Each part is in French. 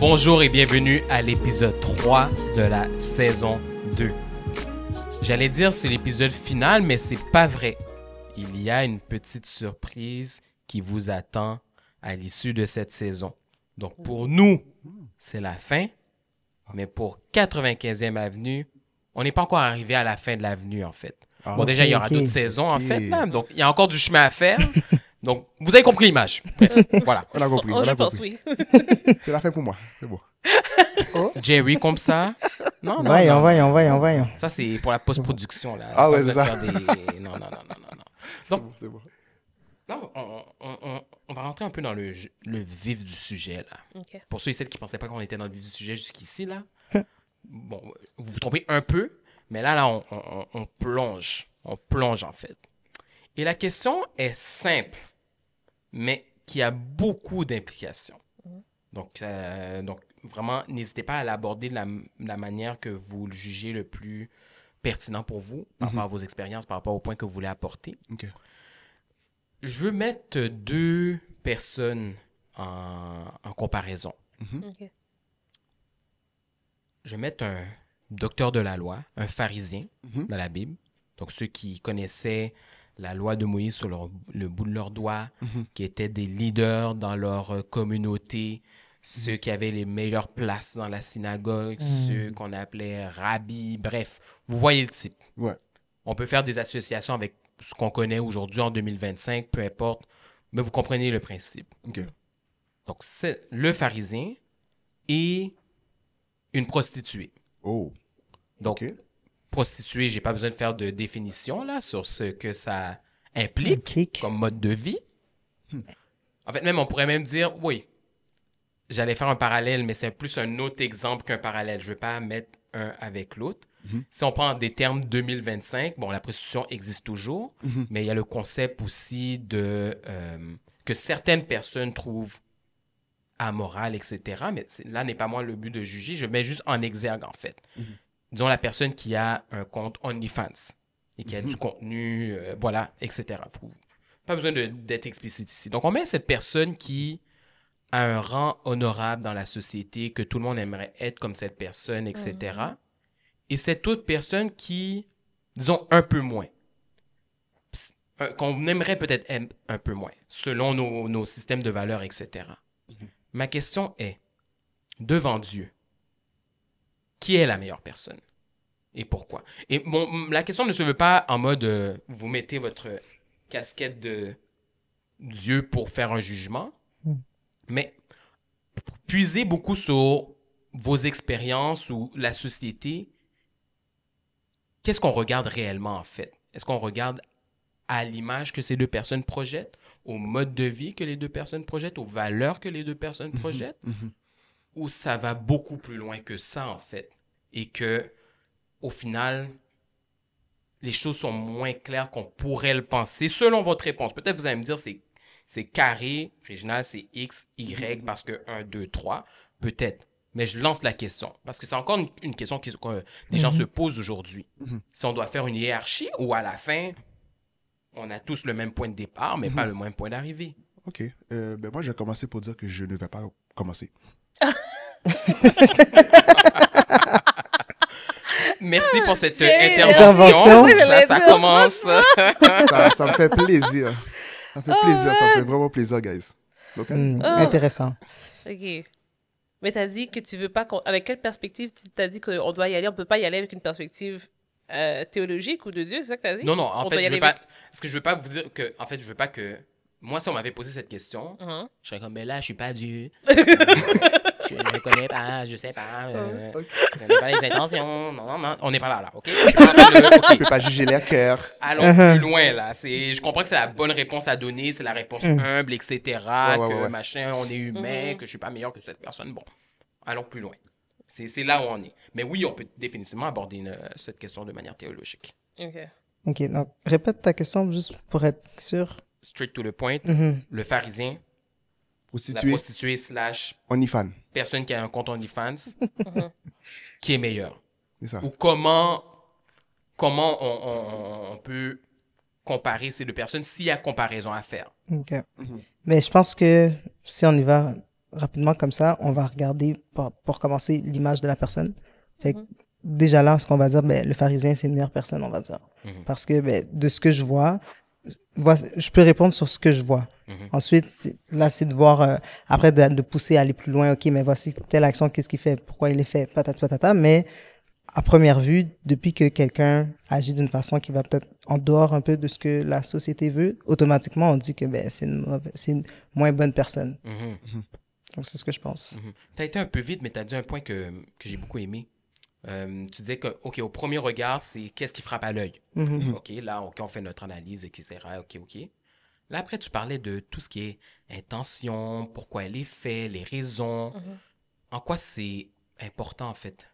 Bonjour et bienvenue à l'épisode 3 de la saison 2. J'allais dire c'est l'épisode final, mais c'est pas vrai. Il y a une petite surprise qui vous attend à l'issue de cette saison. Donc pour nous, c'est la fin, mais pour 95e Avenue, on n'est pas encore arrivé à la fin de l'avenue en fait. Bon, déjà, il y aura d'autres saisons en fait, là, donc il y a encore du chemin à faire. Donc, vous avez compris l'image. Bref, voilà. On a compris. Je pense oui. C'est la fin pour moi. C'est bon. Jerry, comme ça. Non. Voyons. Ça, c'est pour la post-production, là. Ah Pas ouais, besoin c'est de ça. faire des- Non. Donc, C'est bon. non, on va rentrer un peu dans le vif du sujet, là. OK. Pour ceux et celles qui ne pensaient pas qu'on était dans le vif du sujet jusqu'ici, là. Bon, vous vous trompez un peu, mais là, on plonge. On plonge, en fait. Et la question est simple, mais qui a beaucoup d'implications. Donc, vraiment, n'hésitez pas à l'aborder de la manière que vous le jugez le plus pertinent pour vous, par rapport à vos expériences, par rapport au point que vous voulez apporter. OK. Je veux mettre deux personnes en comparaison. OK. Je vais mettre un docteur de la loi, un pharisien dans la Bible. Donc, ceux qui connaissaient la loi de Moïse sur le bout de leurs doigts, qui étaient des leaders dans leur communauté, ceux qui avaient les meilleures places dans la synagogue, ceux qu'on appelait rabbis, bref, vous voyez le type. Ouais. On peut faire des associations avec ce qu'on connaît aujourd'hui en 2025, peu importe, mais vous comprenez le principe. OK. Donc, c'est le pharisien et une prostituée. Oh. Donc, OK. prostituée, j'ai pas besoin de faire de définition là sur ce que ça implique comme mode de vie. En fait, même on pourrait même dire, oui, j'allais faire un parallèle, mais c'est plus un autre exemple qu'un parallèle. Je ne veux pas mettre un avec l'autre. Si on prend des termes 2025, bon, la prostitution existe toujours, mais il y a le concept aussi de que certaines personnes trouvent amoral, etc. Mais là n'est pas moi le but de juger. Je mets juste en exergue, en fait. Disons la personne qui a un compte OnlyFans et qui a du contenu, voilà, etc. Pas besoin d'être explicite ici. Donc, on met cette personne qui a un rang honorable dans la société, que tout le monde aimerait être comme cette personne, etc. Et cette autre personne qui, disons, un peu moins. Qu'on aimerait peut-être être un peu moins, selon nos systèmes de valeurs, etc. Ma question est, devant Dieu, qui est la meilleure personne? Et pourquoi? Et bon, la question ne se veut pas en mode, vous mettez votre casquette de Dieu pour faire un jugement, mais puisez beaucoup sur vos expériences ou la société. Qu'est-ce qu'on regarde réellement, en fait? Est-ce qu'on regarde à l'image que ces deux personnes projettent, au mode de vie que les deux personnes projettent, aux valeurs que les deux personnes projettent, ou ça va beaucoup plus loin que ça, en fait, et que, au final, les choses sont moins claires qu'on pourrait le penser, selon votre réponse. Peut-être vous allez me dire, c'est carré, Réginald, c'est X, Y, parce que 1, 2, 3, peut-être. Mais je lance la question, parce que c'est encore une question que des gens se posent aujourd'hui. Si on doit faire une hiérarchie, ou à la fin, on a tous le même point de départ, mais pas le même point d'arrivée. OK. Ben moi, je vais commencer pour dire que je ne vais pas commencer. Merci pour cette Jay, intervention. merci. Ça commence. Ça me fait plaisir. Ça me fait plaisir. Ça me fait vraiment plaisir, guys. Donc, Intéressant. OK. Mais t'as dit que tu veux pas... Avec quelle perspective tu t'as dit qu'on doit y aller? On peut pas y aller avec une perspective théologique ou de Dieu, c'est ça que t'as dit? Non, en On fait, doit y je veux aller pas... avec- Parce que je veux pas vous dire que... En fait, je veux pas que... Moi, si on m'avait posé cette question, je serais comme, mais là, je suis pas Dieu. Je ne connais pas, je sais pas. Je connais pas les intentions. Non. On n'est pas là, OK? Je suis pas en train de... je OK. peux pas juger les cœurs. Allons plus loin, là. Je comprends que c'est la bonne réponse à donner, c'est la réponse humble, etc., que Ouais. machin, on est humain, que je suis pas meilleur que cette personne. Bon, allons plus loin. C'est là où on est. Mais oui, on peut définitivement aborder cette question de manière théologique. OK. OK, donc répète ta question juste pour être sûr. Straight to the point, le pharisien, la Prostituée, prostituée slash OnlyFans. personne qui a un compte OnlyFans, qui est meilleur? C'est ça. Ou comment on peut comparer ces deux personnes s'il y a comparaison à faire? OK. Mais je pense que si on y va rapidement comme ça, on va regarder, pour commencer, l'image de la personne. Fait que, déjà là, ce qu'on va dire, ben, le pharisien, c'est une meilleure personne, on va dire. Parce que, ben, de ce que je vois, je peux répondre sur ce que je vois. Ensuite, là, c'est de voir, après, de pousser à aller plus loin. OK, mais voici telle action, qu'est-ce qu'il fait, pourquoi il est fait, patati patata. Mais à première vue, depuis que quelqu'un agit d'une façon qui va peut-être en dehors un peu de ce que la société veut, automatiquement, on dit que ben, c'est une moins bonne personne. Donc, c'est ce que je pense. Tu as été un peu vite, mais tu as dit un point que j'ai beaucoup aimé. Tu disais que, OK, au premier regard, c'est qu'est-ce qui frappe à l'œil. OK, là, OK, on fait notre analyse, etc. OK. Là, après, tu parlais de tout ce qui est intention, pourquoi elle est faite, les raisons. En quoi c'est important, en fait?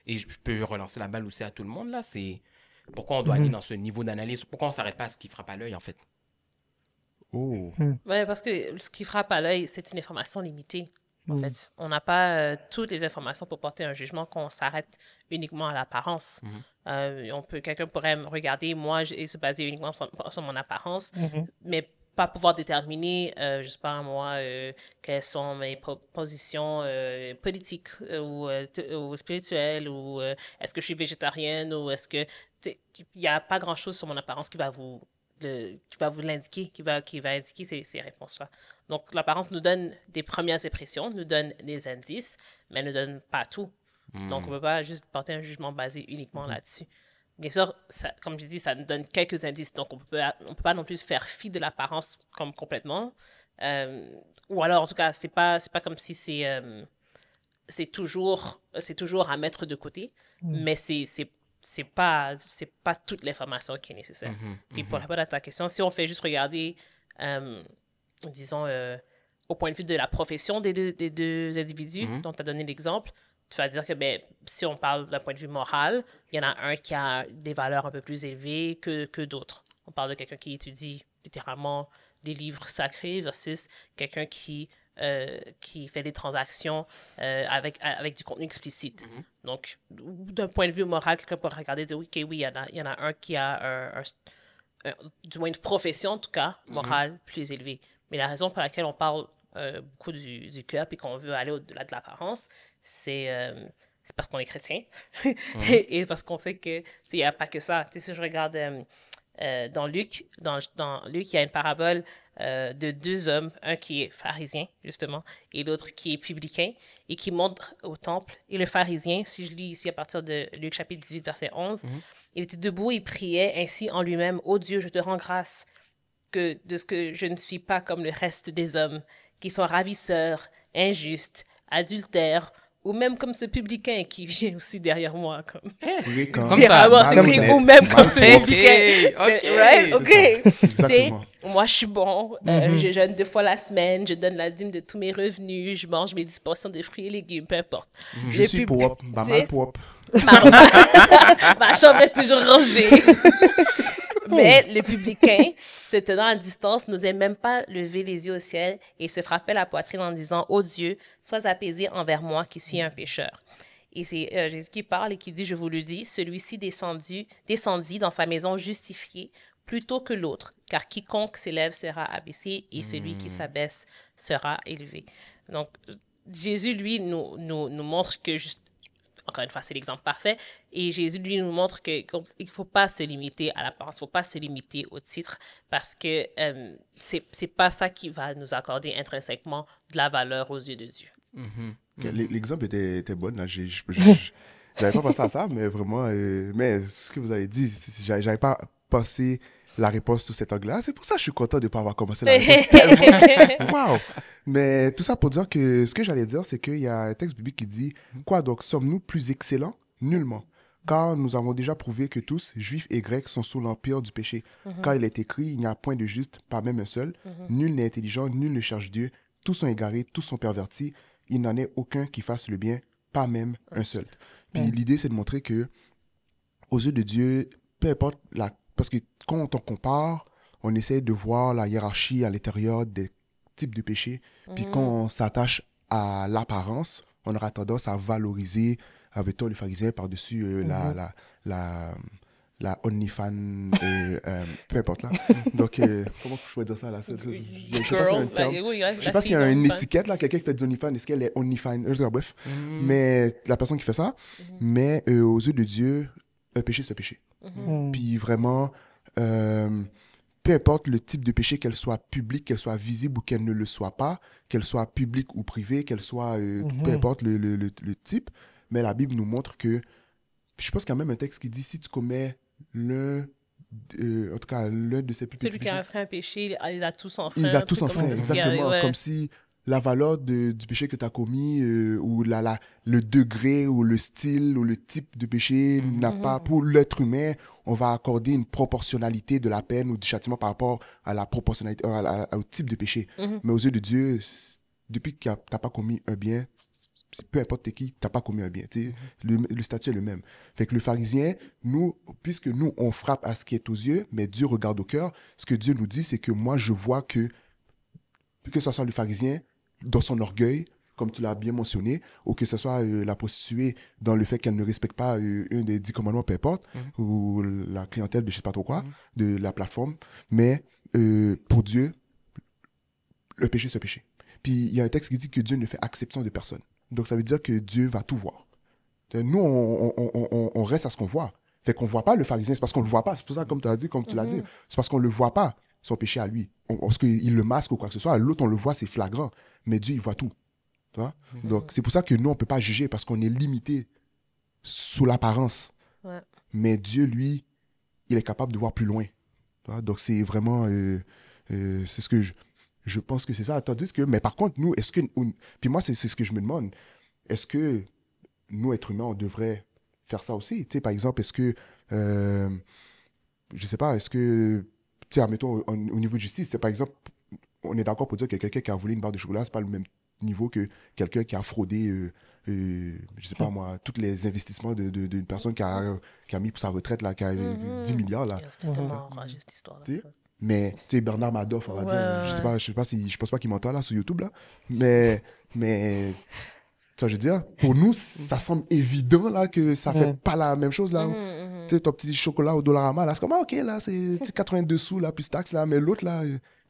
Et je peux relancer la balle aussi à tout le monde, là. C'est pourquoi on doit aller dans ce niveau d'analyse. Pourquoi on ne s'arrête pas à ce qui frappe à l'œil, en fait? Oh. Ouais, parce que ce qui frappe à l'œil, c'est une information limitée. En fait, on n'a pas toutes les informations pour porter un jugement qu'on s'arrête uniquement à l'apparence. Quelqu'un pourrait me regarder, moi, et se baser uniquement sur mon apparence, mais pas pouvoir déterminer, je sais pas moi, quelles sont mes positions politiques ou spirituelles, ou est-ce que je suis végétarienne ou est-ce que... Il n'y a pas grand-chose sur mon apparence qui va vous l'indiquer, qui va indiquer ces réponses-là. Donc, l'apparence nous donne des premières impressions, nous donne des indices, mais ne donne pas tout. Donc, on ne peut pas juste porter un jugement basé uniquement là-dessus. Bien sûr, ça, comme je dis, ça nous donne quelques indices. Donc, on peut pas non plus faire fi de l'apparence comme complètement. Ou alors, en tout cas, c'est pas comme si c'est toujours à mettre de côté, mais c'est pas toute l'information qui est nécessaire. Puis pour répondre à ta question, si on fait juste regarder, disons, au point de vue de la profession des deux individus dont tu as donné l'exemple, tu vas dire que si on parle d'un point de vue moral, il y en a un qui a des valeurs un peu plus élevées que d'autres. On parle de quelqu'un qui étudie littéralement des livres sacrés versus quelqu'un qui fait des transactions avec du contenu explicite. Donc, d'un point de vue moral, quelqu'un pourrait regarder et dire, OK, oui, il y en a un qui a du moins une profession, en tout cas, morale plus élevée. Mais la raison pour laquelle on parle beaucoup du cœur et qu'on veut aller au-delà de l'apparence, c'est parce qu'on est chrétien et parce qu'on sait qu'il n'y a pas que ça. Tu sais, si je regarde dans Luc, il y a une parabole de deux hommes, un qui est pharisien, justement, et l'autre qui est publicain, et qui montre au temple. Et le pharisien, si je lis ici à partir de Luc chapitre 18, verset 11, il était debout et priait ainsi en lui-même, « Ô Dieu, je te rends grâce de ce que je ne suis pas comme le reste des hommes, qui sont ravisseurs, injustes, adultères, ou même comme ce publicain qui vient aussi derrière moi. Comme ça. Ou même comme ce publicain. OK. Right? OK. Exactement. Moi, je suis bon. Je jeûne 2 fois la semaine. Je donne la dîme de tous mes revenus. Je mange mes 10% de fruits et légumes, peu importe. Je suis propre, mal propre. Ma chambre est toujours rangée. Mais le publicain, se tenant à distance, n'osait même pas lever les yeux au ciel et se frappait la poitrine en disant « Ô Dieu, sois apaisé envers moi qui suis un pécheur. » Et c'est Jésus qui parle et qui dit « Je vous le dis, celui-ci descendit dans sa maison justifié plutôt que l'autre, car quiconque s'élève sera abaissé et celui qui s'abaisse sera élevé. » Donc, Jésus, lui, nous montre que encore une fois, c'est l'exemple parfait. Et Jésus, lui, nous montre qu'il ne faut pas se limiter à l'apparence, il ne faut pas se limiter au titre, parce que c'est pas ça qui va nous accorder intrinsèquement de la valeur aux yeux de Dieu. L'exemple était bon. J'avais pas pensé à ça, mais vraiment, mais ce que vous avez dit, j'avais pas pensé la réponse sous cet angle-là. C'est pour ça que je suis content de ne pas avoir commencé la réponse tellement. Wow! Mais tout ça pour dire que ce que j'allais dire, c'est qu'il y a un texte biblique qui dit « Quoi donc, sommes-nous plus excellents? Nullement. Car nous avons déjà prouvé que tous, juifs et grecs, sont sous l'empire du péché. Car il est écrit, il n'y a point de juste, pas même un seul. Nul n'est intelligent, nul ne cherche Dieu. Tous sont égarés, tous sont pervertis. Il n'en est aucun qui fasse le bien, pas même un seul. » Puis l'idée, c'est de montrer que, aux yeux de Dieu, peu importe parce que quand on compare, on essaie de voir la hiérarchie à l'intérieur des types de péchés. Puis quand on s'attache à l'apparence, on aura tendance à valoriser, mettons, les pharisiens par-dessus la OnlyFans, peu importe là. Donc, comment je pourrais dire ça là? Je sais pas s'il y a un terme. Je sais pas s'il y a une étiquette là, quelqu'un qui fait du OnlyFans, est-ce qu'elle est OnlyFans? Bref. Mais la personne qui fait ça, mais aux yeux de Dieu, un péché, c'est un péché. Puis vraiment, peu importe le type de péché, qu'elle soit publique, qu'elle soit visible ou qu'elle ne le soit pas, qu'elle soit publique ou privée, qu'elle soit, peu importe le type, mais la Bible nous montre que, je pense qu'il y a même un texte qui dit, si tu commets en tout cas, l'un de ces petits péchés. Celui qui a fait un péché, il a tous enfreint. Il a tous enfreint, exactement. Ouais. Comme si la valeur du péché que tu as commis, ou le degré, ou le style, ou le type de péché n'a pas, pour l'être humain, on va accorder une proportionnalité de la peine ou du châtiment par rapport à la proportionnalité, au type de péché. Mais aux yeux de Dieu, depuis que tu n'as pas commis un bien, peu importe t'es qui, t'as pas commis un bien. Le statut est le même. Fait que le pharisien, puisque nous, on frappe à ce qui est aux yeux, mais Dieu regarde au cœur, ce que Dieu nous dit, c'est que moi, je vois que ce soit le pharisien, dans son orgueil, comme tu l'as bien mentionné, ou que ce soit la prostituée dans le fait qu'elle ne respecte pas un des 10 commandements, peu importe, ou la clientèle de je sais pas trop quoi, de la plateforme. Mais pour Dieu, le péché, c'est un péché. Puis il y a un texte qui dit que Dieu ne fait exception de personne. Donc, ça veut dire que Dieu va tout voir. Nous, on reste à ce qu'on voit. Fait qu'on ne voit pas le pharisien, c'est parce qu'on ne le voit pas. C'est pour ça, comme tu l'as dit, c'est parce qu'on ne le voit pas, son péché à lui. Parce qu'il le masque ou quoi que ce soit. L'autre, on le voit, c'est flagrant. Mais Dieu, il voit tout. Tu vois? Donc, c'est pour ça que nous, on ne peut pas juger parce qu'on est limité sous l'apparence. Ouais. Mais Dieu, lui, il est capable de voir plus loin. Tu vois? Donc, c'est vraiment... c'est ce que je pense que c'est ça. Tandis que, mais par contre, nous, est-ce que... Puis moi, c'est ce que je me demande. Est-ce que nous, êtres humains, on devrait faire ça aussi? Tu sais, par exemple, est-ce que... je sais pas, est-ce que... Tu sais, admettons, au niveau de justice, par exemple, on est d'accord pour dire que quelqu'un qui a volé une barre de chocolat, c'est pas le même niveau que quelqu'un qui a fraudé... je sais pas moi, tous les investissements d'une personne qui a mis pour sa retraite, là, qui a 10 milliards. Là. C'était tellement enragé, cette histoire-là. Mais, tu sais, Bernard Madoff, on va dire, je pense pas qu'il m'entend là sur YouTube, là, mais, tu vois, je veux dire, pour nous, ça semble évident, là, que ça fait pas la même chose, là. Tu sais, ton petit chocolat au Dollarama, là, c'est comme, ok, là, c'est 82 sous, là, plus taxe, là, mais l'autre, là,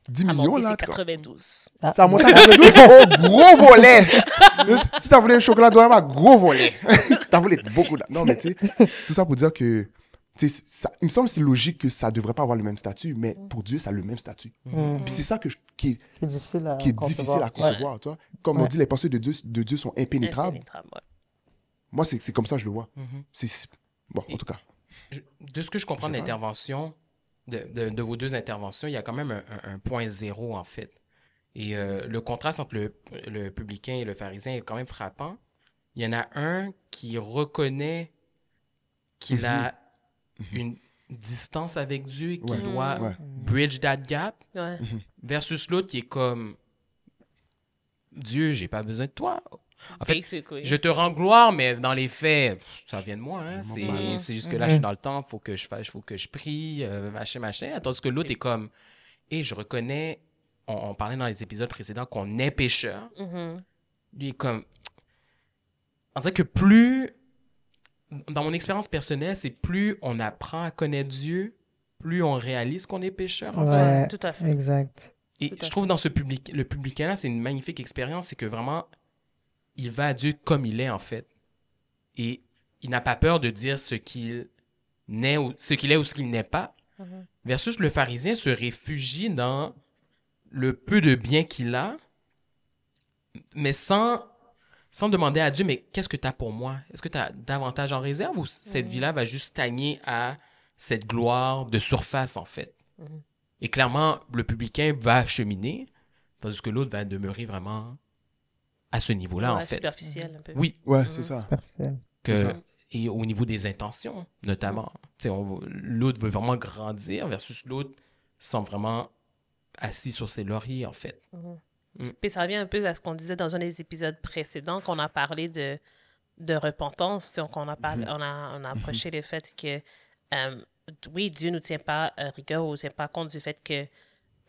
10 millions, là. C'est 92. Ça a monté à 92, oh, gros volet! Si t'as volé un chocolat Dollarama, gros volet! T'as volé beaucoup, là. Non, mais tu sais, tout ça pour dire que, il me semble que c'est logique que ça ne devrait pas avoir le même statut, mais pour Dieu, ça a le même statut. Puis c'est ça qui est difficile à concevoir. Tu vois? Comme on dit, les pensées de Dieu sont impénétrables. Moi, c'est comme ça que je le vois. Bon, en tout cas. De ce que je comprends de l'intervention, de vos deux interventions, il y a quand même un point zéro, en fait. Et le contraste entre le publicain et le pharisien est quand même frappant. Il y en a un qui reconnaît qu'il a une distance avec Dieu et qui doit bridge that gap, versus l'autre qui est comme Dieu, j'ai pas besoin de toi. En fait, je te rends gloire, mais dans les faits, ça vient de moi. Hein? C'est juste que là, je suis dans le temps, faut que je prie, machin. Tandis que l'autre est comme, et je reconnais, on parlait dans les épisodes précédents qu'on est pécheur. Lui est comme, on dirait que plus, dans mon expérience personnelle, c'est plus on apprend à connaître Dieu, plus on réalise qu'on est pécheur. Ouais, tout à fait. Exact. Et je trouve dans le publicain-là, c'est une magnifique expérience, c'est que vraiment, il va à Dieu comme il est, en fait. Et il n'a pas peur de dire ce qu'il est ou ce qu'il n'est pas. Versus le pharisien se réfugie dans le peu de bien qu'il a, mais sans demander à Dieu, mais qu'est-ce que tu as pour moi? Est-ce que tu as davantage en réserve ou cette vie-là va juste stagner à cette gloire de surface, en fait? Et clairement, le publicain va cheminer, tandis que l'autre va demeurer vraiment à ce niveau-là, en fait. Superficiel, un peu. Oui. Ouais, c'est ça. Et au niveau des intentions, notamment. L'autre veut vraiment grandir versus l'autre semble vraiment assis sur ses lauriers, en fait. Puis ça revient un peu à ce qu'on disait dans un des épisodes précédents, qu'on a parlé de repentance. On a approché le fait que, oui, Dieu ne nous tient pas rigueur ou ne tient pas compte du fait que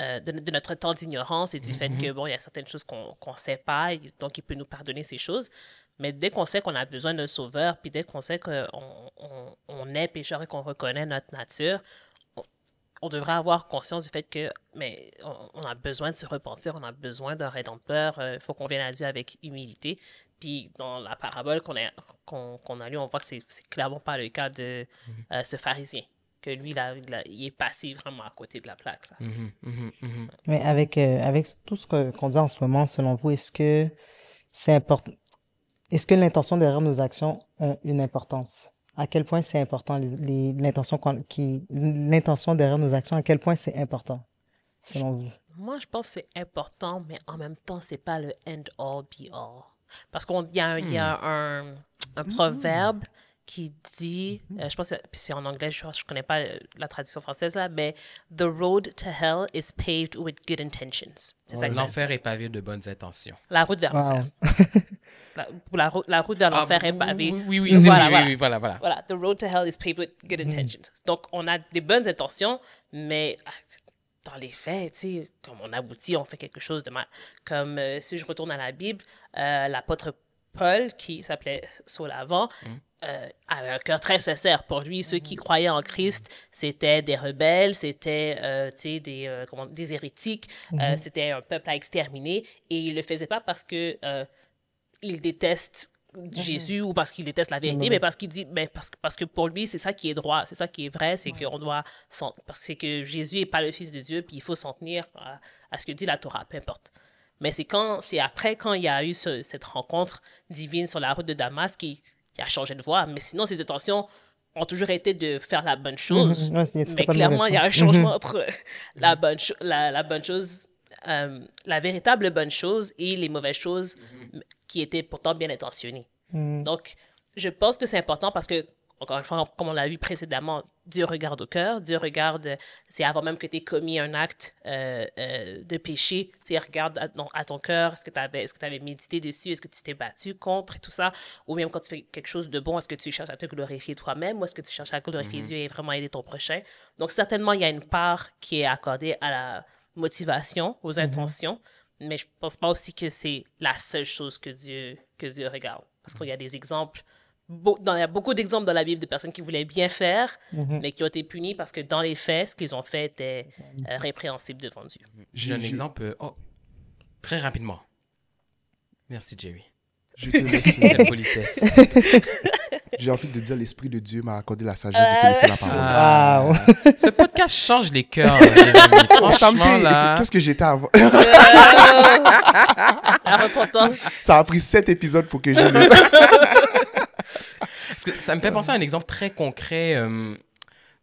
de notre temps d'ignorance et du fait que, bon, il y a certaines choses qu'on ne sait pas, et donc il peut nous pardonner ces choses. Mais dès qu'on sait qu'on a besoin d'un sauveur, puis dès qu'on sait qu'on est pécheur et qu'on reconnaît notre nature, on devrait avoir conscience du fait que on a besoin de se repentir, on a besoin d'un rédempteur, il faut qu'on vienne à Dieu avec humilité. Puis dans la parabole qu'on a lue, on voit que c'est clairement pas le cas de ce pharisien, que lui, il est passé vraiment à côté de la plaque. Là. Mais avec tout ce qu'on dit en ce moment, selon vous, est-ce que c'est important? Est-ce que l'intention derrière nos actions a une importance? À quel point c'est important, l'intention derrière nos actions, à quel point c'est important, selon vous? Moi, je pense que c'est important, mais en même temps, c'est pas le end-all, be-all. Parce qu'il y a un proverbe qui dit, je pense que c'est en anglais, je connais pas la traduction française là, mais The road to hell is paved with good intentions. C'est ça que ça L'enfer dit. est pavé de bonnes intentions. La route vers l'enfer. La route vers l'enfer est pavée. Oui, voilà. Voilà, the road to hell is paved with good intentions. Donc, on a des bonnes intentions, mais dans les faits, tu sais, comme on aboutit, on fait quelque chose de mal. Comme si je retourne à la Bible, l'apôtre Paul, qui s'appelait Saul avant, avait un cœur très sincère. Pour lui, ceux qui croyaient en Christ, c'était des rebelles, c'était des hérétiques, c'était un peuple à exterminer. Et il ne le faisait pas parce que il déteste Jésus ou parce qu'il déteste la vérité, mais parce qu'il dit, parce que pour lui, c'est ça qui est droit, c'est ça qui est vrai, c'est qu'on doit, parce que Jésus n'est pas le Fils de Dieu, puis il faut s'en tenir à ce que dit la Torah, peu importe. Mais c'est après, quand il y a eu cette rencontre divine sur la route de Damas, qui a changé de voie. Mais sinon, ses intentions ont toujours été de faire la bonne chose. Mais clairement, il y a un changement entre la bonne chose, la véritable bonne chose et les mauvaises choses qui étaient pourtant bien intentionnées. Donc, je pense que c'est important parce que, encore une fois, comme on l'a vu précédemment, Dieu regarde au cœur, Dieu regarde, c'est avant même que tu aies commis un acte de péché, il regarde à ton cœur, est-ce que tu avais médité dessus, est-ce que tu t'es battu contre et tout ça, ou même quand tu fais quelque chose de bon, est-ce que tu cherches à te glorifier toi-même, ou est-ce que tu cherches à glorifier Dieu et vraiment aider ton prochain. Donc certainement, il y a une part qui est accordée à la motivation, aux intentions, mais je pense pas aussi que c'est la seule chose que Dieu regarde, parce qu'il y a des exemples. Il y a beaucoup d'exemples dans la Bible de personnes qui voulaient bien faire, mais qui ont été punies parce que dans les faits, ce qu'ils ont fait était répréhensible devant Dieu. J'ai un exemple très rapidement. Merci, Jerry. Je te laisse. Quelle politesse. J'ai envie de dire l'Esprit de Dieu m'a accordé la sagesse de te laisser la parole. Ce podcast change les cœurs, les amis. Franchement, là... Qu'est-ce que j'étais avant? La repentance. Ça a pris 7 épisodes pour que je le Parce que ça me fait penser à un exemple très concret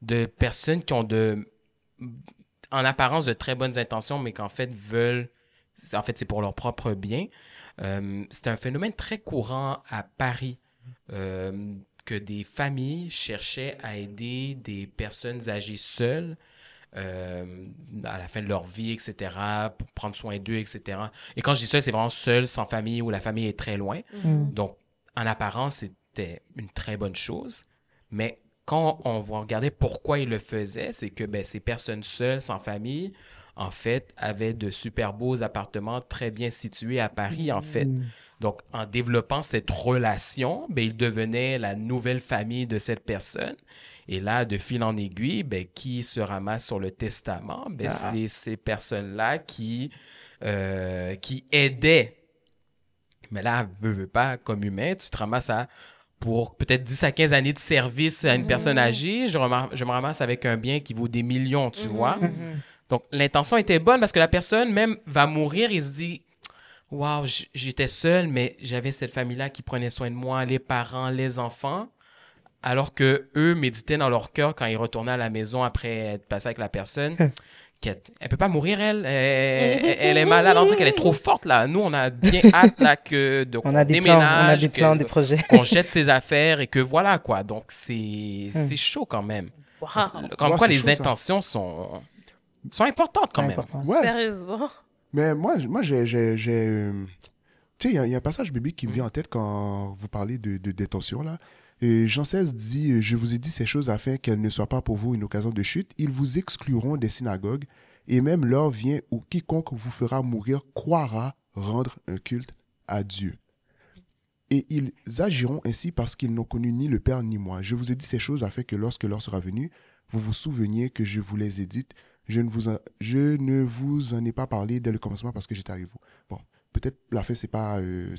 de personnes qui ont en apparence de très bonnes intentions, mais qu'en fait c'est pour leur propre bien. C'est un phénomène très courant à Paris, que des familles cherchaient à aider des personnes âgées seules à la fin de leur vie, etc., pour prendre soin d'eux, etc. Et quand je dis seul, c'est vraiment seul, sans famille, où la famille est très loin. Donc, en apparence, c'était une très bonne chose, mais quand on va regarder pourquoi ils le faisaient, c'est que ces personnes seules, sans famille, en fait, avaient de super beaux appartements très bien situés à Paris, en fait. Donc, en développant cette relation, ils devenaient la nouvelle famille de cette personne. Et là, de fil en aiguille, qui se ramasse sur le testament? C'est ces personnes-là qui aidaient. Mais là, veux pas, comme humain, tu te ramasses pour peut-être 10 à 15 années de service à une personne âgée, je me ramasse avec un bien qui vaut des millions, tu vois? Donc, l'intention était bonne parce que la personne même va mourir et se dit « Wow, j'étais seul, mais j'avais cette famille-là qui prenait soin de moi, les parents, les enfants. » Alors qu'eux méditaient dans leur cœur quand ils retournaient à la maison après être passés avec la personne. Elle peut pas mourir, elle est malade. On dit qu'elle est trop forte, là. Nous, on a bien hâte là, on a des plans, des projets. Qu'on jette ses affaires et que voilà, quoi. Donc, c'est chaud quand même. Wow. Comme quoi, les intentions sont importantes quand même. Ouais. Sérieusement. Mais moi j'ai tu sais, il y a un passage biblique qui me vient en tête quand vous parlez de détention, là. Et Jean 16 dit « Je vous ai dit ces choses afin qu'elles ne soient pas pour vous une occasion de chute. Ils vous excluront des synagogues, et même l'heure vient où quiconque vous fera mourir croira rendre un culte à Dieu. » Et ils agiront ainsi parce qu'ils n'ont connu ni le Père ni moi. Je vous ai dit ces choses afin que lorsque l'heure sera venue, vous vous souveniez que je vous les ai dites. Je ne vous en ai pas parlé dès le commencement parce que j'étais avec vous. Bon, peut-être la fin, c'est pas de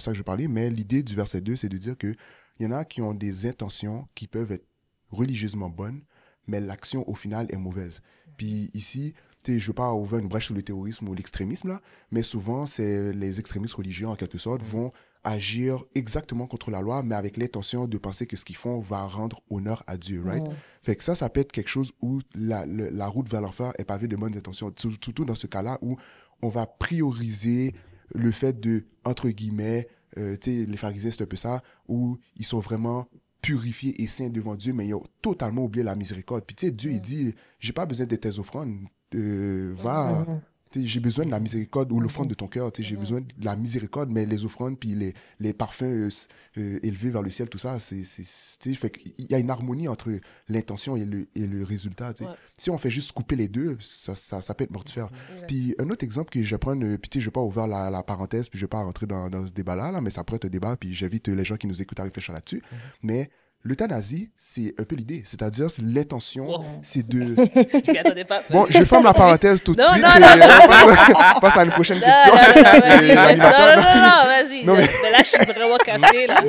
ça que je parlais, mais l'idée du verset 2, c'est de dire qu'il y en a qui ont des intentions qui peuvent être religieusement bonnes, mais l'action, au final, est mauvaise. Puis ici, je ne veux pas ouvrir une brèche sur le terrorisme ou l'extrémisme, là, mais souvent, c'est les extrémistes religieux, en quelque sorte, vont agir exactement contre la loi, mais avec l'intention de penser que ce qu'ils font va rendre honneur à Dieu, right? Fait que ça peut être quelque chose où la route vers l'enfer est pavée de bonnes intentions, surtout dans ce cas-là où on va prioriser le fait de, entre guillemets, les pharisiens, c'est un peu ça, où ils sont vraiment purifiés et saints devant Dieu, mais ils ont totalement oublié la miséricorde. Puis Dieu, il dit, j'ai pas besoin de tes offrandes, va... J'ai besoin de la miséricorde ou l'offrande de ton cœur. J'ai besoin de la miséricorde, mais les offrandes, puis les parfums élevés vers le ciel, tout ça, fait qu'il y a une harmonie entre l'intention et le résultat. Ouais. Si on fait juste couper les deux, ça peut être mortifère. Puis un autre exemple que je vais prendre, puis je ne vais pas ouvrir la parenthèse, puis je ne vais pas rentrer dans ce débat-là, là, mais ça pourrait être un débat, puis j'invite les gens qui nous écoutent à réfléchir là-dessus. Mais l'euthanasie, c'est un peu l'idée. C'est-à-dire, l'intention, c'est de... Bon, je ferme la parenthèse tout de suite. On passe à une prochaine question. Non, vas-y. Non, mais là, je suis vraiment capté, là.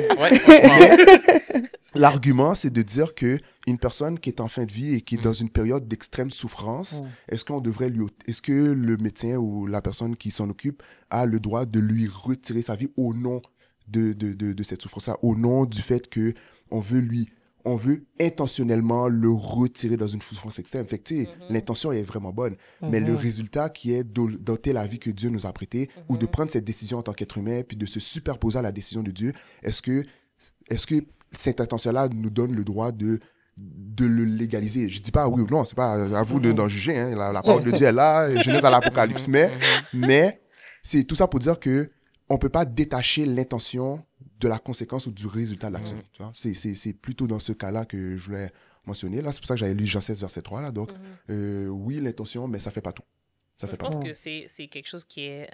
L'argument, c'est de dire que une personne qui est en fin de vie et qui est dans une période d'extrême souffrance, est-ce que le médecin ou la personne qui s'en occupe a le droit de lui retirer sa vie au nom de cette souffrance-là, au nom du fait que on veut intentionnellement le retirer dans une souffrance extrême. Fait que, l'intention est vraiment bonne, mais le résultat qui est d'ôter la vie que Dieu nous a prêtée ou de prendre cette décision en tant qu'être humain puis de se superposer à la décision de Dieu, est-ce que cette intention-là nous donne le droit de le légaliser? Je dis pas oui ou non, c'est pas à vous d'en juger, hein. La parole de Dieu est là, Genèse à l'Apocalypse, mais c'est tout ça pour dire que on peut pas détacher l'intention de la conséquence ou du résultat de l'action. C'est plutôt dans ce cas-là que je voulais mentionner. Là, c'est pour ça que j'avais lu Jean 16, verset 3. Là. Donc, oui, l'intention, mais ça ne fait pas tout. Je pense que c'est quelque chose qui est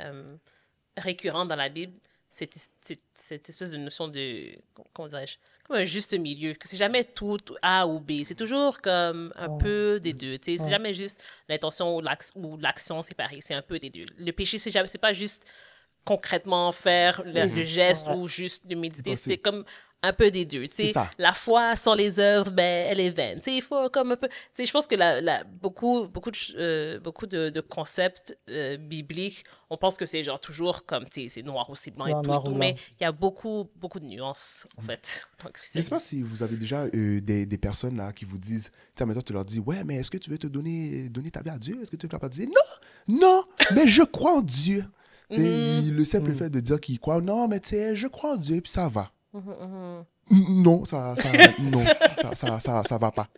récurrent dans la Bible, cette espèce de notion de, comment dirais-je, comme un juste milieu, que c'est jamais tout A ou B, c'est toujours comme un peu des deux. C'est jamais juste l'intention ou l'action séparée, c'est un peu des deux. Le péché, c'est pas juste concrètement faire le geste ou juste de méditer, c'est comme un peu des deux. La foi sans les œuvres, ben, elle est vaine. Il faut comme un peu... Je pense que beaucoup de concepts bibliques, on pense que c'est genre toujours comme, c'est noir ou c'est blanc et tout, mais il y a beaucoup de nuances, en fait, dans le christianisme. Je ne sais pas si vous avez déjà des personnes là, qui vous disent, maintenant tu leur dis, ouais, mais est-ce que tu veux te donner ta vie à Dieu? Est-ce que tu veux pas dire, non, mais je crois en Dieu. Le simple fait de dire qu'il croit, non, mais tu sais, je crois en Dieu, puis ça va. Non, ça va pas.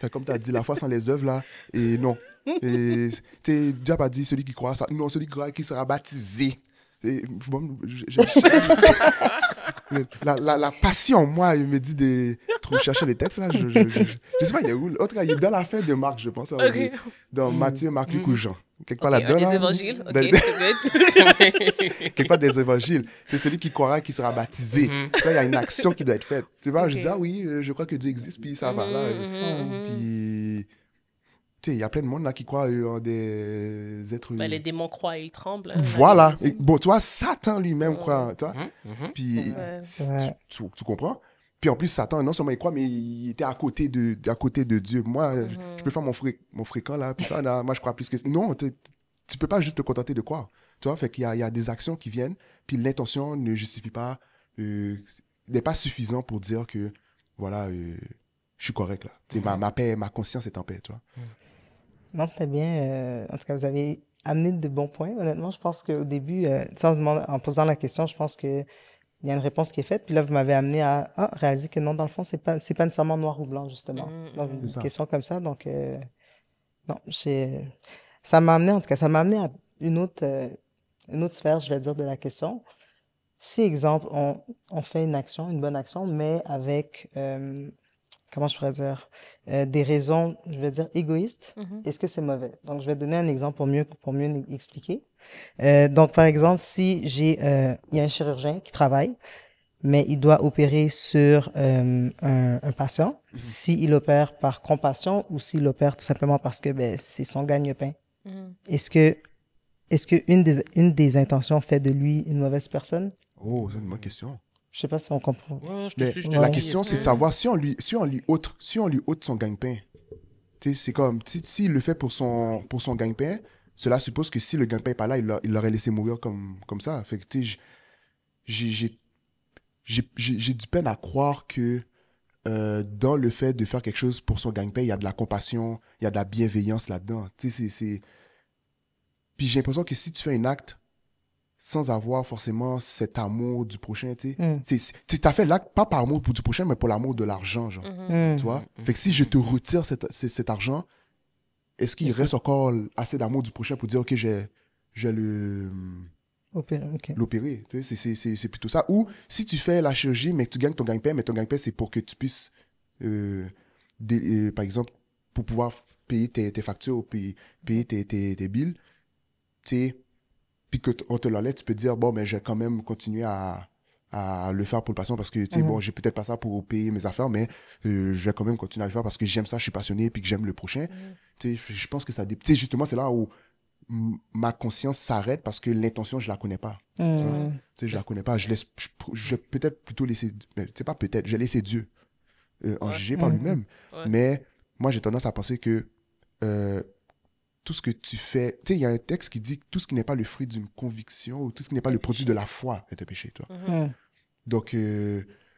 Fait, comme tu as dit, la foi sans les œuvres, là, et non. Et, Dieu n'a pas dit celui qui croit ça. Non, celui qui croit qui sera baptisé. Et, bon, la passion, moi, il me dit de trop chercher les textes, là. Je sais pas, il est où? En tout cas, il est dans la fin de Marc, je pense. Okay. Dans Matthieu, Marc, Luc ou Jean. Quelque part là-dedans. Des évangiles. Quelque part des évangiles. C'est celui qui croira qui sera baptisé. Tu vois, il y a une action qui doit être faite. Tu vois, je dis, oui, je crois que Dieu existe, puis ça va là. Puis, tu sais, il y a plein de monde là qui croient en des êtres... les démons croient et ils tremblent. Voilà. Et, bon, tu vois, Satan lui-même croit, tu vois. Puis, tu comprends? Puis en plus, Satan, non seulement il croit, mais il était à côté de Dieu. Moi, je peux faire mon fréquent là, puis ça, là, moi je crois plus que... Non, tu peux pas juste te contenter de croire. Tu vois, fait qu'il y a des actions qui viennent, puis l'intention ne justifie pas, n'est pas suffisant pour dire que, voilà, je suis correct là. Ma paix, ma conscience est en paix, tu vois. Non, c'était bien. En tout cas, vous avez amené de bons points. Honnêtement, je pense qu'au début, en posant la question, je pense que il y a une réponse qui est faite, puis là, vous m'avez amené à réaliser que non, dans le fond, c'est pas nécessairement noir ou blanc, justement, dans une question comme ça. Donc, non, ça m'a amené, en tout cas, à une autre sphère, je vais dire, de la question. Si, exemple, on fait une bonne action, mais avec, comment je pourrais dire, des raisons, je vais dire, égoïstes, est-ce que c'est mauvais? Donc, je vais donner un exemple pour mieux expliquer. Donc, par exemple, si il y a un chirurgien qui travaille, mais il doit opérer sur un patient, s'il opère par compassion ou s'il opère tout simplement parce que ben, c'est son gagne-pain. Est-ce que une des intentions fait de lui une mauvaise personne? Oh, c'est une bonne question. Je sais pas si on comprend. Ouais, je te Mais suis, je te la suis. question, Est-ce c'est de que- savoir si on lui ôte son gagne-pain. Tu sais, c'est comme, s'il le fait pour son gagne-pain, cela suppose que si le gagne-pain n'est pas là, il l'aurait laissé mourir comme ça. Fait que, tu sais, j'ai du peine à croire que dans le fait de faire quelque chose pour son gagne-pain, il y a de la compassion, il y a de la bienveillance là-dedans. Tu sais, Puis j'ai l'impression que si tu fais un acte sans avoir forcément cet amour du prochain, tu sais, tu as fait l'acte pas par amour pour du prochain, mais pour l'amour de l'argent, genre. Tu vois? Fait que si je te retire cet argent, est-ce qu'il reste encore assez d'amour du prochain pour dire, OK, j'ai Ok. l'opérer? Tu sais, c'est plutôt ça. Ou si tu fais la chirurgie, mais que tu gagnes ton gagne-pain, mais ton gagne-pain, c'est pour que tu puisses, par exemple, pour pouvoir payer tes factures, puis payer tes bills, tu sais, puis qu'on te l'enlève, tu peux te dire, bon, mais je vais quand même continuer à le faire pour le patient parce que, tu sais, bon, j'ai peut-être pas ça pour payer mes affaires, mais je vais quand même continuer à le faire parce que j'aime ça, je suis passionné, puis que j'aime le prochain. Tu sais, je pense que ça... Tu sais, justement, c'est là où ma conscience s'arrête parce que l'intention, je la connais pas. Tu vois? Tu sais, je la connais pas. Je vais peut-être plutôt laisser... Mais c'est pas peut-être, je vais laisser Dieu en juger par lui-même. Ouais. Mais moi, j'ai tendance à penser que tout ce que tu fais... Tu sais, il y a un texte qui dit que tout ce qui n'est pas le fruit d'une conviction ou tout ce qui n'est pas le produit de la foi est un péché, toi. Donc,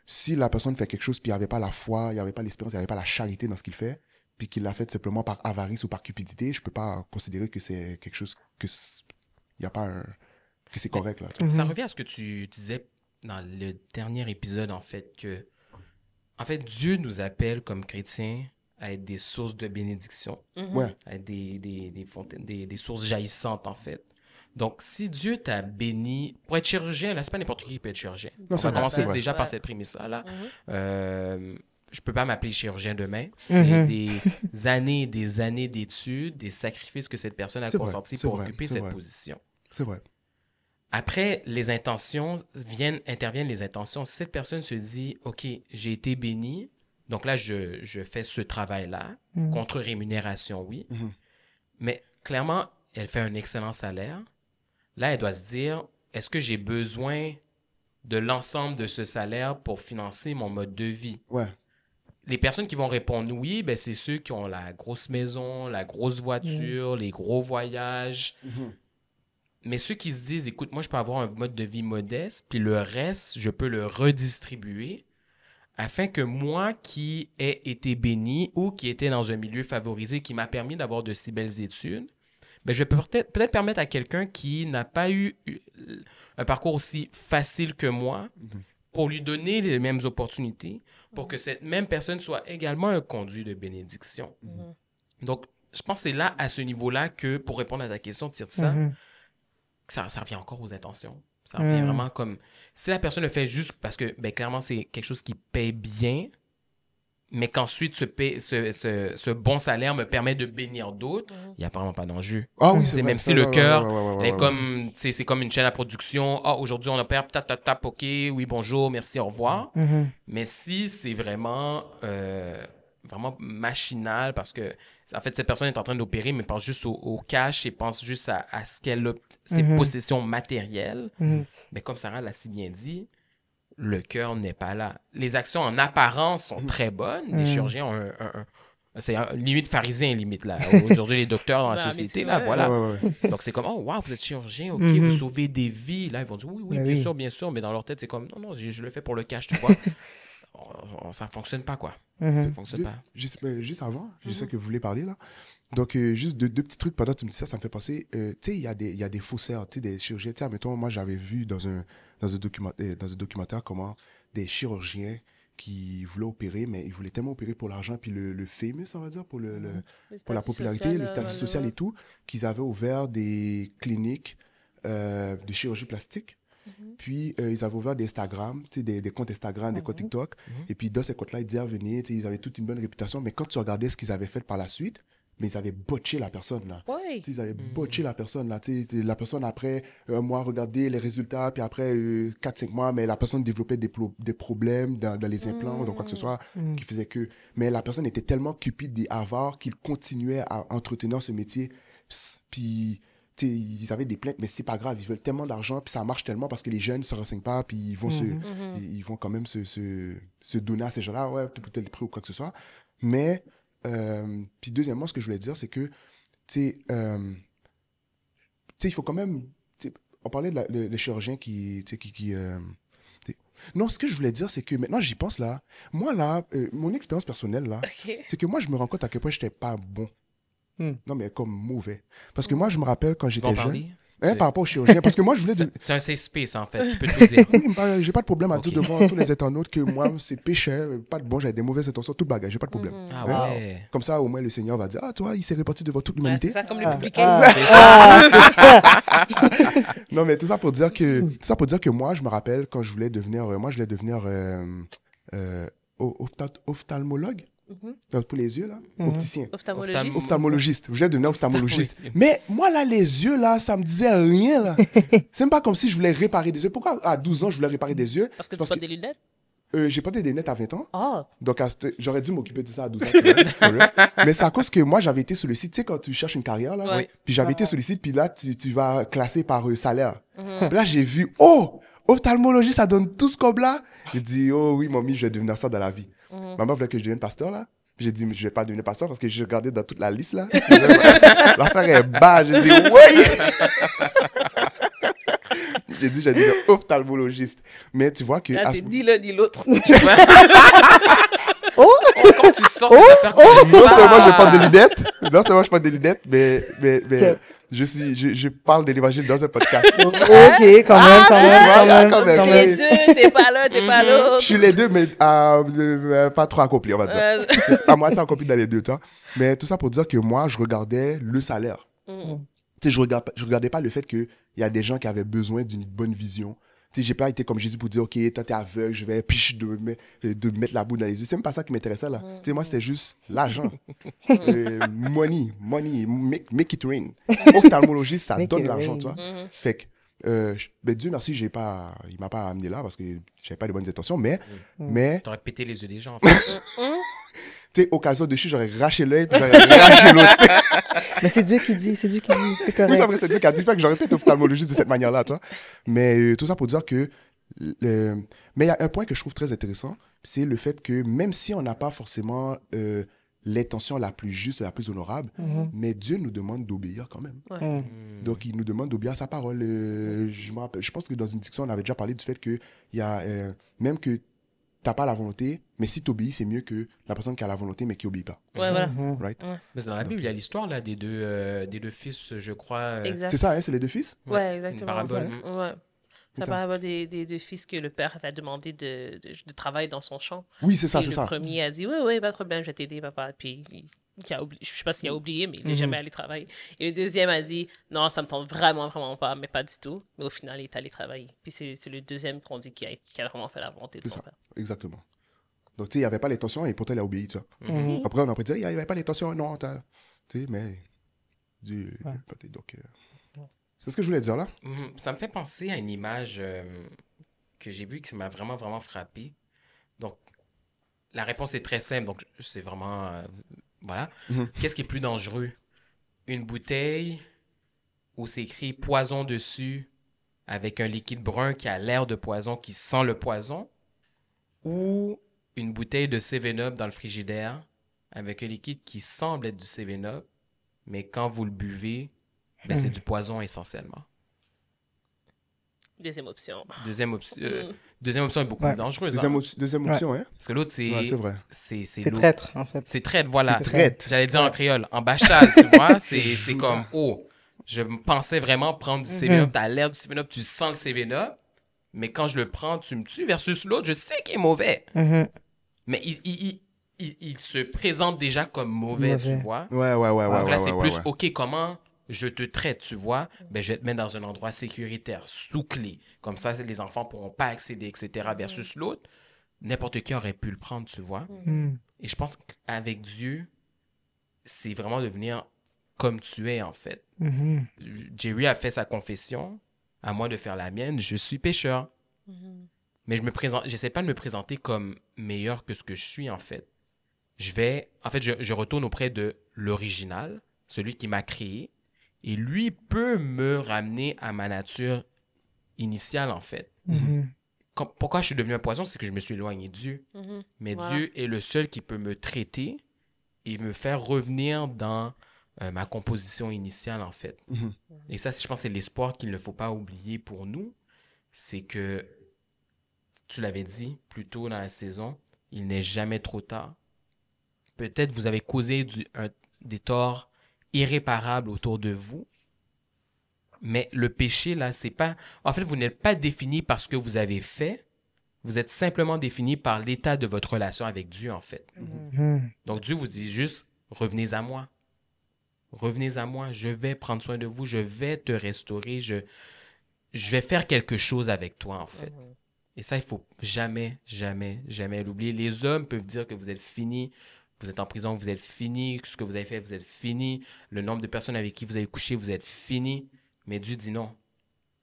si la personne fait quelque chose puis il n'y avait pas la foi, il n'y avait pas l'espérance, il n'y avait pas la charité dans ce qu'il fait, puis qu'il l'a fait simplement par avarice ou par cupidité, je peux pas considérer que c'est quelque chose que il y a pas que c'est correct, là. Ça revient à ce que tu disais dans le dernier épisode, en fait, que en fait, Dieu nous appelle comme chrétiens à être des sources de bénédiction, Ouais. à être des fontaines, des sources jaillissantes, en fait. Donc, si Dieu t'a béni, pour être chirurgien, là, c'est pas n'importe qui peut être chirurgien. Non, On c'est va vrai, commencer c'est vrai. déjà par Ouais. cette prémisse-là. Je peux pas m'appeler chirurgien demain. C'est des années et des années d'études, des sacrifices que cette personne a C'est vrai, consentis c'est pour vrai, occuper c'est cette vrai. position. C'est vrai. Après, les intentions, interviennent les intentions. Si cette personne se dit, OK, j'ai été béni, donc là, je fais ce travail-là, contre rémunération, oui. Mais clairement, elle fait un excellent salaire. Là, elle doit se dire, est-ce que j'ai besoin de l'ensemble de ce salaire pour financer mon mode de vie? Ouais. Les personnes qui vont répondre oui, ben c'est ceux qui ont la grosse maison, la grosse voiture, les gros voyages. Mais ceux qui se disent, écoute, moi, je peux avoir un mode de vie modeste, puis le reste, je peux le redistribuer afin que moi qui ai été béni ou qui était dans un milieu favorisé qui m'a permis d'avoir de si belles études, ben je vais peut-être permettre à quelqu'un qui n'a pas eu un parcours aussi facile que moi pour lui donner les mêmes opportunités pour que cette même personne soit également un conduit de bénédiction. Donc, je pense que c'est là, à ce niveau-là, que pour répondre à ta question, Tirtsa, ça revient encore aux intentions. Ça revient vraiment comme... Si la personne le fait juste parce que, ben, clairement, c'est quelque chose qui paye bien, mais qu'ensuite ce bon salaire me permet de bénir d'autres, il n'y a vraiment pas d'enjeu. Ah oui, C'est c'est vrai. même si le cœur est ouais. comme, c'est comme une chaîne à production. Ah, aujourd'hui, on opère, tap, ok, oui, bonjour, merci, au revoir. Mais si c'est vraiment, vraiment machinal, parce que, en fait, cette personne est en train d'opérer, mais pense juste au cash et pense juste à ce qu'elle a, ses possessions matérielles, mais comme Sarah l'a si bien dit, le cœur n'est pas là. Les actions en apparence sont très bonnes. Les chirurgiens ont c'est un limite pharisien, limite, là. Aujourd'hui, les docteurs dans la Dans la société, médecine, là, ouais. voilà. Ouais. Donc, c'est comme, oh, wow, vous êtes chirurgien, ok, vous sauvez des vies. Là, ils vont dire, oui, Ben oui. bien sûr, mais dans leur tête, c'est comme, non, je le fais pour le cash, tu vois. Ça fonctionne pas, quoi. Ça fonctionne pas. Juste avant, je sais que vous voulez parler, là. Donc, juste deux petits trucs pendant que tu me dis ça me fait penser. Tu sais, il y a des faussaires, tu sais, des chirurgiens. Tu sais, admettons, moi, j'avais vu dans un documentaire comment des chirurgiens qui voulaient opérer, mais ils voulaient tellement opérer pour l'argent, puis le famous, on va dire, pour pour la popularité, le statut social et tout, qu'ils avaient ouvert des cliniques de chirurgie plastique. Puis, ils avaient ouvert des Instagram, tu sais, des comptes Instagram, des comptes TikTok. Et puis, dans ces comptes-là, ils disaient venir, tu sais, ils avaient toute une bonne réputation. Mais quand tu regardais ce qu'ils avaient fait par la suite, mais ils avaient botché la personne, là. Oui. Ils avaient botché la personne, là. La personne, après un mois, regardait les résultats, puis après 4-5 mois, mais la personne développait des problèmes dans les implants, donc quoi que ce soit, qui faisait que... Mais la personne était tellement cupide et avare qu'il continuait à entretenir ce métier. Puis, ils avaient des plaintes, mais c'est pas grave, ils veulent tellement d'argent, puis ça marche tellement parce que les jeunes ne se renseignent pas, puis ils vont, ils vont quand même se donner à ces gens-là, ouais, pour tel prix ou quoi que ce soit. Mais... puis deuxièmement, ce que je voulais dire, c'est que, il faut quand même... On parlait de chirurgien non, ce que je voulais dire, c'est que maintenant, j'y pense, là. Moi, là, mon expérience personnelle, là, c'est que moi, je me rends compte à quel point j'étais pas bon. Non, mais comme mauvais. Parce que moi, je me rappelle quand j'étais jeune... par rapport au chirurgien, parce que moi, je voulais... C'est un safe space, en fait, tu peux te le dire. Oui, j'ai pas de problème à dire devant tous les internautes que moi, c'est péché, pas de bon, j'avais des mauvaises intentions, tout bagage, j'ai pas de problème. Ah ouais. Comme ça, au moins, le Seigneur va dire, ah, toi, il s'est réparti devant toute l'humanité. C'est ça, comme les publicains. C'est ça. Non, mais tout ça pour dire que moi, je me rappelle quand je voulais devenir, ophtalmologue. Donc, pour les yeux, là, opticien. Ophtalmologiste. Je voulais devenir ophtalmologiste. Oui. Mais moi, là, les yeux, là, ça me disait rien, là. C'est même pas comme si je voulais réparer des yeux. Pourquoi à 12 ans, je voulais réparer des yeux? Parce que tu portes des lunettes? J'ai porté des lunettes à 20 ans. Oh. Donc, j'aurais dû m'occuper de ça à 12 ans. Mais c'est à cause que moi, j'avais été sur le site. Tu sais, quand tu cherches une carrière, là, Ouais. puis j'avais été sur le site, puis là, tu vas classer par salaire. Puis là, j'ai vu, oh, ophtalmologie, ça donne tout ce comme là. J'ai dit, oh oui, mamie, je vais devenir ça dans la vie. Maman voulait que je devienne pasteur, là. J'ai dit, je vais pas devenir pasteur parce que j'ai regardé dans toute la liste, là. L'affaire est bas. J'ai dit, oui! J'ai dit, j'ai dit ophtalmologiste. Mais tu vois que... Là, t'es ni l'un ni l'autre. Quand tu sors cette affaire comme Non ça... seulement je porte des lunettes, mais je parle de l'évangile dans un podcast. Ok, quand même. Les deux, t'es pas l'un, t'es pas l'autre. Je suis les deux, mais pas trop accompli, on va dire. À moitié accompli dans les deux, tu vois. Mais tout ça pour dire que moi, je regardais le salaire. Tu sais, je regardais pas le fait qu'il y a des gens qui avaient besoin d'une bonne vision. Tu sais, j'ai pas été comme Jésus pour dire, OK, toi, t'es aveugle, je vais de mettre la boule dans les yeux. C'est même pas ça qui m'intéressait, là. Tu sais, moi, c'était juste l'argent. Money, make it rain. Ophtalmologie, ça donne de l'argent, tu vois. Fait que, Dieu merci, il m'a pas amené là parce que j'avais pas de bonnes intentions, mais T'aurais pété les yeux des gens, en fait. tu sais, occasion de chute, j'aurais raché l'œil, puis j'aurais raché l'autre. Mais c'est Dieu qui dit, c'est correct. Oui, c'est vrai, c'est Dieu qui a dit, fait que j'aurais pu être ophtalmologiste de cette manière-là, tu vois. Mais tout ça pour dire que... Mais il y a un point que je trouve très intéressant, c'est le fait que même si on n'a pas forcément l'intention la plus juste, la plus honorable, mais Dieu nous demande d'obéir quand même. Ouais. Donc, il nous demande d'obéir à sa parole. Je pense que dans une discussion, on avait déjà parlé du fait qu'il y a... même que t'as pas la volonté, mais si t'obéis, c'est mieux que la personne qui a la volonté, mais qui obéit pas. Ouais, voilà. Right? Mais dans la Bible, il y a l'histoire là, des deux fils, je crois. Exact. C'est ça, hein, c'est les deux fils? Ouais, Une exactement. parabole. Ouais. C'est la Putain. parabole des deux fils que le père avait demandé de travailler dans son champ. Oui, c'est ça, Et c'est le ça. premier a dit, oui, pas de problème, je vais t'aider, papa. Puis, je sais pas s'il a oublié, mais il n'est jamais allé travailler. Et le deuxième a dit, non, ça me tente vraiment pas, mais pas du tout. Mais au final, il est allé travailler. Puis c'est le deuxième qu'on dit qui a vraiment fait la volonté de C'est son ça, père. exactement. Donc, tu sais, il n'y avait pas l'intention et pourtant, il a obéi, tu vois. Après, on a pu dire, il n'y avait pas l'intention, non, tu sais, mais Dieu, donc, c'est ce que je voulais dire, là. Ça me fait penser à une image que j'ai vue qui m'a vraiment, vraiment frappé. Donc, la réponse est très simple. Donc, c'est vraiment... voilà. Qu'est-ce qui est plus dangereux? Une bouteille où c'est écrit poison dessus avec un liquide brun qui a l'air de poison, qui sent le poison, ou une bouteille de 7-Up dans le frigidaire avec un liquide qui semble être du 7-Up, mais quand vous le buvez, ben, c'est du poison essentiellement. Deuxième option. Deuxième option est beaucoup plus dangereuse. Deuxième option, hein. Parce que l'autre, c'est... Ouais, c'est vrai. C'est C'est traître, en fait. C'est traître, voilà. C'est traître. J'allais dire en créole. En bachal, tu vois. C'est comme, oh, je pensais vraiment prendre du 7-Up. T'as l'air du 7-Up, tu sens le 7-Up. Mais quand je le prends, tu me tues. Versus l'autre, je sais qu'il est mauvais. Mais il se présente déjà comme mauvais, tu vois. Ouais. Donc là, c'est plus, ouais. OK, comment je te traite, tu vois? Ben, je vais te mettre dans un endroit sécuritaire, sous clé. Comme ça, les enfants ne pourront pas accéder, etc. Versus l'autre, n'importe qui aurait pu le prendre, tu vois? Et je pense qu'avec Dieu, c'est vraiment devenir comme tu es, en fait. Mhm. Jerry a fait sa confession, à moi de faire la mienne, je suis pécheur. Mais j'essaie pas de me présenter comme meilleur que ce que je suis, en fait. Je retourne auprès de l'original, celui qui m'a créé, et lui peut me ramener à ma nature initiale, en fait. Mhm. Pourquoi je suis devenu un poisson, c'est que je me suis éloigné de Dieu. Mais Voilà. Dieu est le seul qui peut me traiter et me faire revenir dans ma composition initiale, en fait. Et ça, je pense, c'est l'espoir qu'il ne faut pas oublier pour nous. C'est que, tu l'avais dit plus tôt dans la saison, il n'est jamais trop tard. Peut-être vous avez causé des torts irréparables autour de vous, mais le péché, là, c'est pas... En fait, vous n'êtes pas défini par ce que vous avez fait. Vous êtes simplement défini par l'état de votre relation avec Dieu, en fait. Mhm. Donc, Dieu vous dit juste, revenez à moi. Revenez à moi. Je vais prendre soin de vous. Je vais te restaurer. Je vais faire quelque chose avec toi, en fait. Et ça, il faut jamais, jamais, jamais l'oublier. Les hommes peuvent dire que vous êtes fini. Vous êtes en prison, vous êtes fini. Ce que vous avez fait, vous êtes fini. Le nombre de personnes avec qui vous avez couché, vous êtes fini. Mais Dieu dit non.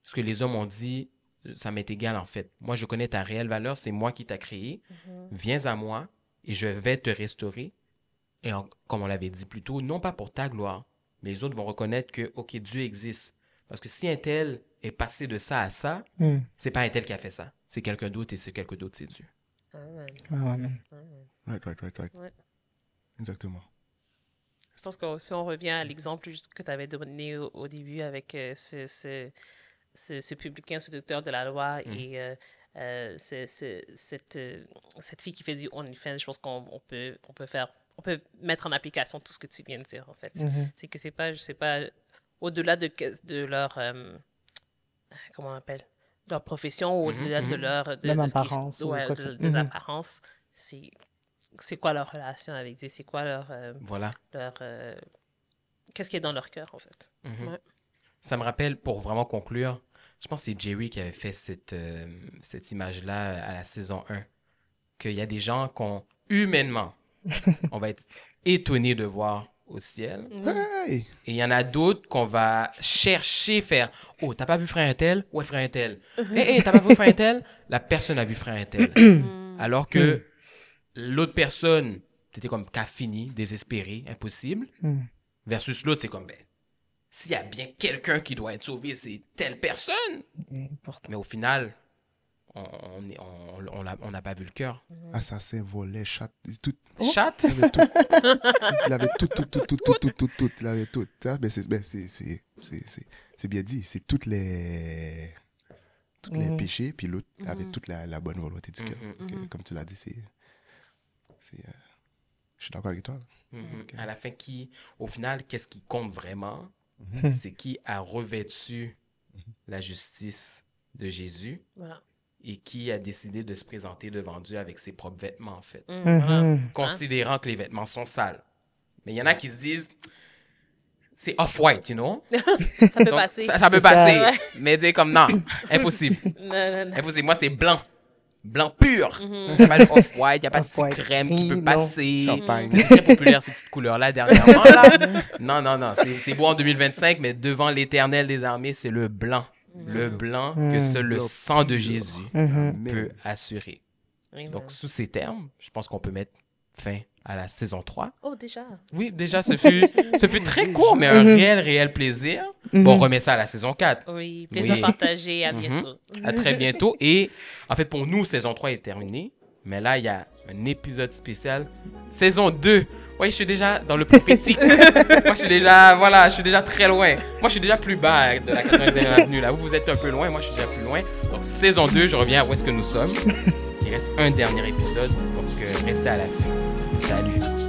Ce que les hommes ont dit, ça m'est égal, en fait. Moi, je connais ta réelle valeur. C'est moi qui t'ai créé. Viens à moi et je vais te restaurer. Et comme on l'avait dit plus tôt, non pas pour ta gloire, mais les autres vont reconnaître que, OK, Dieu existe. Parce que si un tel est passé de ça à ça, Mhm. c'est pas un tel qui a fait ça. C'est quelqu'un d'autre et c'est quelqu'un d'autre, c'est Dieu. Amen. Ah, ouais. Right. Ouais. Exactement. Je pense que si on revient à l'exemple juste que tu avais donné au début avec ce publicain, ce docteur de la loi et cette fille qui fait du OnlyFans, je pense qu'on peut mettre en application tout ce que tu viens de dire, en fait. Mhm. C'est que c'est pas au-delà de leur, comment on appelle, leur profession, ou au-delà de leur... Même de ce qu'ils- apparence ou ouais, quoi que ce- des Mhm. apparences, c'est quoi leur relation avec Dieu, c'est quoi Voilà. qu'est-ce qui est dans leur cœur, en fait. Mhm. Ouais. Ça me rappelle, pour vraiment conclure, je pense que c'est Jerry qui avait fait cette image-là à la saison 1, qu'il y a des gens humainement, on va être étonnés de voir au ciel. Hey! Et il y en a d'autres qu'on va chercher faire. Oh, t'as pas vu frère un tel? Ouais, frère un tel. Hey, t'as pas vu frère un tel? La personne a vu frère un tel. Alors que l'autre personne, t'étais comme qu'a fini, désespéré, impossible. Versus l'autre, c'est comme, ben, s'il y a bien quelqu'un qui doit être sauvé, c'est telle personne. Important. Mais au final, on n'a pas vu le cœur. Assassin, volet, chat, tout. Chatte? Il avait tout. Il avait tout. Ça, ben, c'est bien dit. C'est toutes les péchés, puis l'autre avait toute la bonne volonté du cœur. Donc, comme tu l'as dit, je suis d'accord avec toi. À la fin, au final, qu'est-ce qui compte vraiment? C'est qui a revêtu la justice de Jésus Voilà. et qui a décidé de se présenter devant Dieu avec ses propres vêtements, en fait. Voilà. Considérant que les vêtements sont sales. Mais il y en a qui se disent, c'est off-white, you know? Ça peut Donc, passer. ça peut C'est ça. passer. Ouais. Mais dire comme, non, impossible. Non. Impossible. Moi, c'est blanc. Blanc pur. Il n'y a pas de off-white, il n'y a pas de Off-white. petite crème qui peut Non. passer. Champagne. C'est très populaire, ces petites couleurs-là, dernièrement. Là. Non. C'est beau en 2025, mais devant l'Éternel des armées, c'est le blanc. Le blanc que seul le sang de Jésus peut assurer. Amen. Donc, sous ces termes, je pense qu'on peut mettre fin à la saison 3. Oh, déjà. Oui, déjà, ce fut très court, mais un réel plaisir. Bon, on remet ça à la saison 4. Oui, plaisir Oui. partagé. À bientôt. À très bientôt. Et en fait, pour nous, saison 3 est terminée. Mais là, il y a un épisode spécial. Saison 2. Oui, je suis déjà dans le prophétique. Moi, je suis déjà très loin. Moi, je suis déjà plus bas de la 90e avenue. Là. Vous êtes un peu loin. Moi, je suis déjà plus loin. Donc, saison 2, je reviens à où est-ce que nous sommes. Il reste un dernier épisode. Donc, restez à l'affût. Salut.